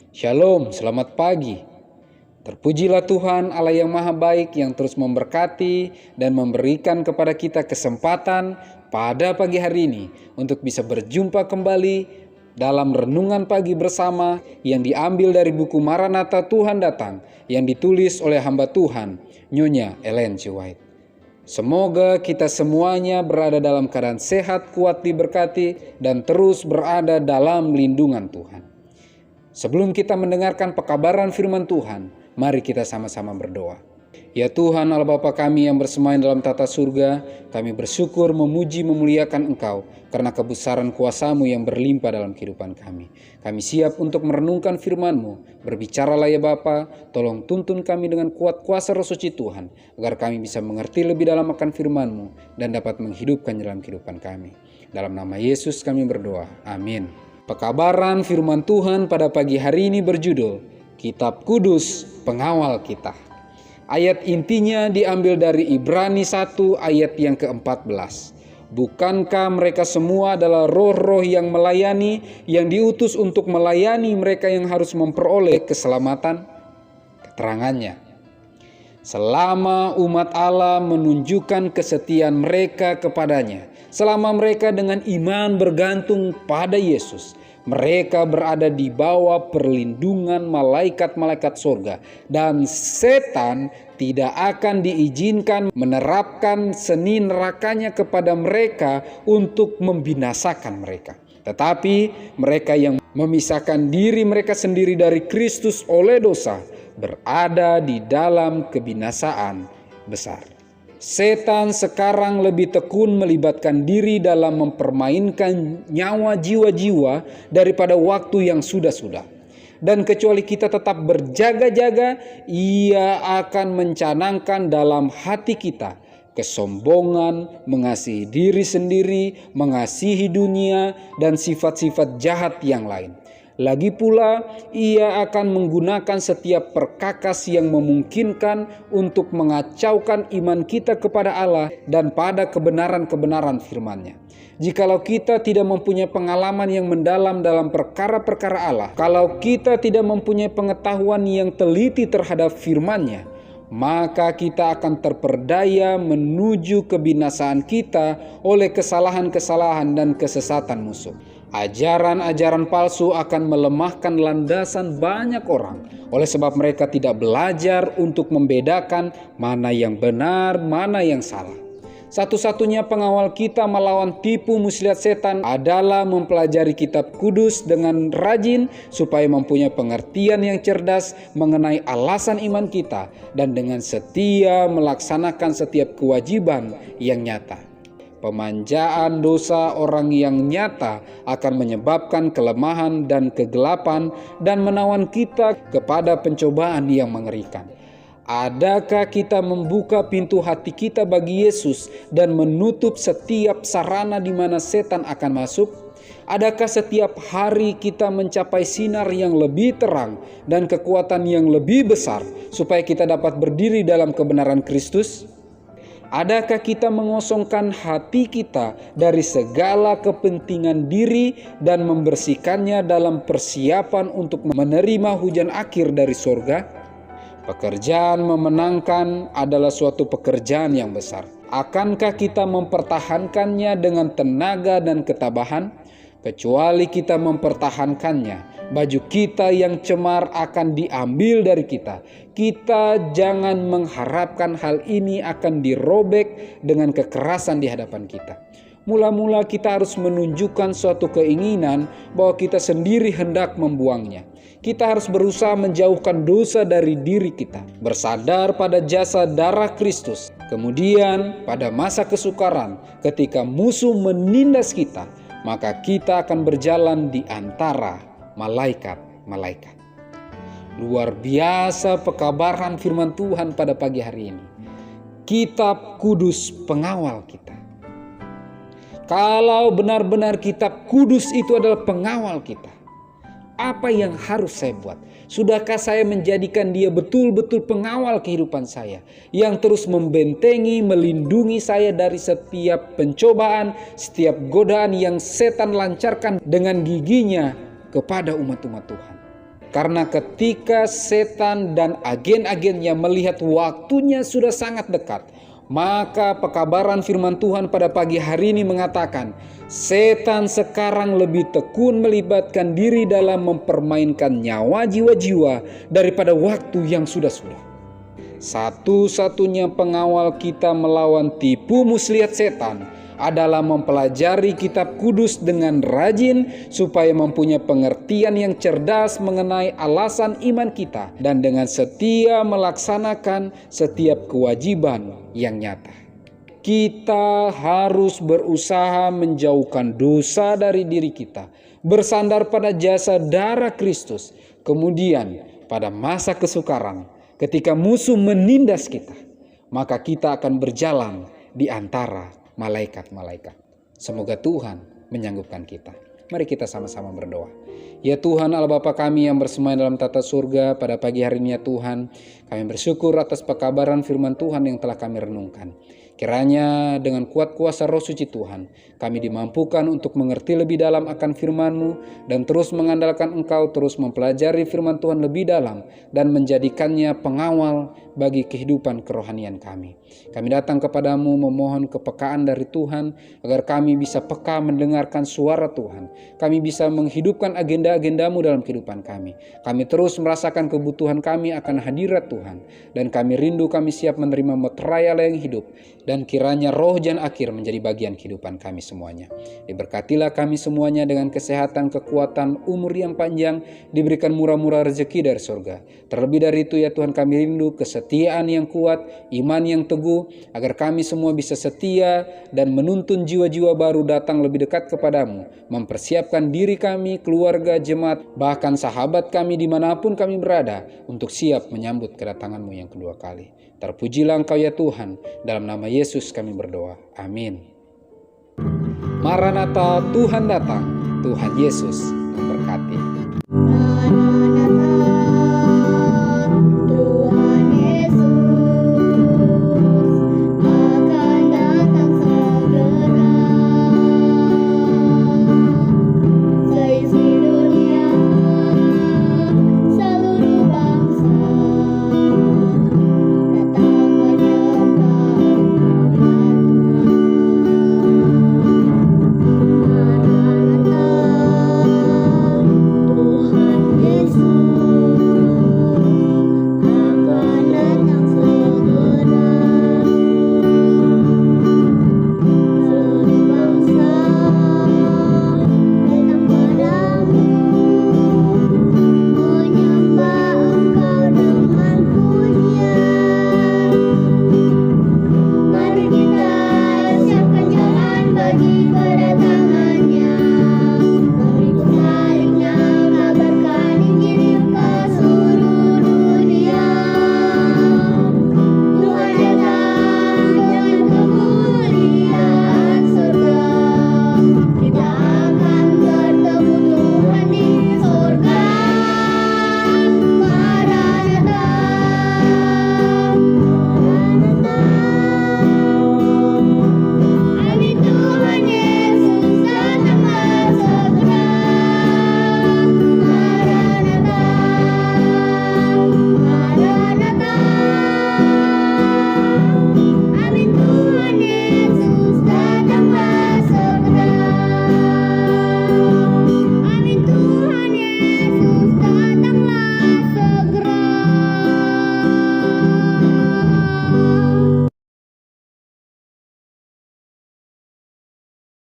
Shalom, selamat pagi. Terpujilah Tuhan Allah yang Maha Baik yang terus memberkati dan memberikan kepada kita kesempatan pada pagi hari ini untuk bisa berjumpa kembali dalam renungan pagi bersama yang diambil dari buku Maranatha Tuhan Datang yang ditulis oleh hamba Tuhan Nyonya Ellen G. White. Semoga kita semuanya berada dalam keadaan sehat, kuat, diberkati, dan terus berada dalam lindungan Tuhan. Sebelum kita mendengarkan pekabaran firman Tuhan, mari kita sama-sama berdoa. Ya Tuhan Allah Bapa kami yang bersemayam dalam tata surga, kami bersyukur, memuji, memuliakan Engkau karena kebesaran kuasa-Mu yang berlimpah dalam kehidupan kami. Kami siap untuk merenungkan firman-Mu. Berbicaralah ya Bapa, tolong tuntun kami dengan kuat kuasa Roh Suci Tuhan, agar kami bisa mengerti lebih dalam akan firman-Mu dan dapat menghidupkan dalam kehidupan kami. Dalam nama Yesus kami berdoa, amin. Pekabaran firman Tuhan pada pagi hari ini berjudul Kitab Kudus Pengawal Kita. Ayat intinya diambil dari Ibrani 1 ayat yang ke-14. Bukankah mereka semua adalah roh-roh yang melayani, yang diutus untuk melayani mereka yang harus memperoleh keselamatan? Keterangannya, selama umat Allah menunjukkan kesetiaan mereka kepadanya, selama mereka dengan iman bergantung pada Yesus, mereka berada di bawah perlindungan malaikat-malaikat surga, dan setan tidak akan diizinkan menerapkan seni nerakanya kepada mereka untuk membinasakan mereka. Tetapi mereka yang memisahkan diri mereka sendiri dari Kristus oleh dosa berada di dalam kebinasaan besar. Setan sekarang lebih tekun melibatkan diri dalam mempermainkan nyawa jiwa-jiwa daripada waktu yang sudah-sudah. Dan kecuali kita tetap berjaga-jaga, ia akan mencanangkan dalam hati kita kesombongan, mengasihi diri sendiri, mengasihi dunia, dan sifat-sifat jahat yang lain. Lagi pula, ia akan menggunakan setiap perkakas yang memungkinkan untuk mengacaukan iman kita kepada Allah dan pada kebenaran-kebenaran firman-Nya. Jikalau kita tidak mempunyai pengalaman yang mendalam dalam perkara-perkara Allah, kalau kita tidak mempunyai pengetahuan yang teliti terhadap firman-Nya, maka kita akan terperdaya menuju kebinasaan kita oleh kesalahan-kesalahan dan kesesatan musuh. Ajaran-ajaran palsu akan melemahkan landasan banyak orang, oleh sebab mereka tidak belajar untuk membedakan mana yang benar, mana yang salah. Satu-satunya pengawal kita melawan tipu muslihat setan adalah mempelajari kitab kudus dengan rajin supaya mempunyai pengertian yang cerdas mengenai alasan iman kita dan dengan setia melaksanakan setiap kewajiban yang nyata. Pemanjaan dosa orang yang nyata akan menyebabkan kelemahan dan kegelapan dan menawan kita kepada pencobaan yang mengerikan. Adakah kita membuka pintu hati kita bagi Yesus dan menutup setiap sarana di mana setan akan masuk? Adakah setiap hari kita mencapai sinar yang lebih terang dan kekuatan yang lebih besar supaya kita dapat berdiri dalam kebenaran Kristus? Adakah kita mengosongkan hati kita dari segala kepentingan diri dan membersihkannya dalam persiapan untuk menerima hujan akhir dari surga? Pekerjaan memenangkan adalah suatu pekerjaan yang besar. Akankah kita mempertahankannya dengan tenaga dan ketabahan? Kecuali kita mempertahankannya, baju kita yang cemar akan diambil dari kita. Kita jangan mengharapkan hal ini akan dirobek dengan kekerasan di hadapan kita. Mula-mula kita harus menunjukkan suatu keinginan bahwa kita sendiri hendak membuangnya. Kita harus berusaha menjauhkan dosa dari diri kita, bersandar pada jasa darah Kristus. Kemudian pada masa kesukaran, ketika musuh menindas kita, maka kita akan berjalan di antara malaikat-malaikat. Luar biasa pekabaran firman Tuhan pada pagi hari ini. Kitab Kudus pengawal kita. Kalau benar-benar kitab kudus itu adalah pengawal kita, apa yang harus saya buat? Sudahkah saya menjadikan dia betul-betul pengawal kehidupan saya, yang terus membentengi, melindungi saya dari setiap pencobaan, setiap godaan yang setan lancarkan dengan giginya kepada umat-umat Tuhan? Karena ketika setan dan agen-agennya melihat waktunya sudah sangat dekat, maka pekabaran firman Tuhan pada pagi hari ini mengatakan, setan sekarang lebih tekun melibatkan diri dalam mempermainkan nyawa jiwa-jiwa daripada waktu yang sudah-sudah. Satu-satunya pengawal kita melawan tipu muslihat setan adalah mempelajari kitab kudus dengan rajin supaya mempunyai pengertian yang cerdas mengenai alasan iman kita dan dengan setia melaksanakan setiap kewajiban yang nyata. Kita harus berusaha menjauhkan dosa dari diri kita, bersandar pada jasa darah Kristus. Kemudian pada masa kesukaran, ketika musuh menindas kita, maka kita akan berjalan di antara malaikat-malaikat. Semoga Tuhan menyanggupkan kita. Mari kita sama-sama berdoa. Ya Tuhan Allah Bapa kami yang bersemayam dalam tata surga, pada pagi hari ini ya Tuhan, kami bersyukur atas pekabaran firman Tuhan yang telah kami renungkan. Kiranya dengan kuat kuasa Roh Suci Tuhan, kami dimampukan untuk mengerti lebih dalam akan firman-Mu dan terus mengandalkan Engkau, terus mempelajari firman Tuhan lebih dalam dan menjadikannya pengawal bagi kehidupan kerohanian kami. Kami datang kepadamu memohon kepekaan dari Tuhan agar kami bisa peka mendengarkan suara Tuhan. Kami bisa menghidupkan agenda-agenda-Mu dalam kehidupan kami. Kami terus merasakan kebutuhan kami akan hadirat Tuhan dan kami rindu, kami siap menerima meterai Allah yang hidup. Dan kiranya roh dan akhir menjadi bagian kehidupan kami semuanya. Diberkatilah kami semuanya dengan kesehatan, kekuatan, umur yang panjang, diberikan murah-murah rezeki dari surga. Terlebih dari itu ya Tuhan, kami rindu kesetiaan yang kuat, iman yang teguh, agar kami semua bisa setia dan menuntun jiwa-jiwa baru datang lebih dekat kepadamu, mempersiapkan diri kami, keluarga, jemaat, bahkan sahabat kami dimanapun kami berada, untuk siap menyambut kedatangan-Mu yang kedua kali. Terpujilah Engkau ya Tuhan, dalam nama Yesus kami berdoa. Amin. Maranatha, Tuhan datang. Tuhan Yesus memberkati.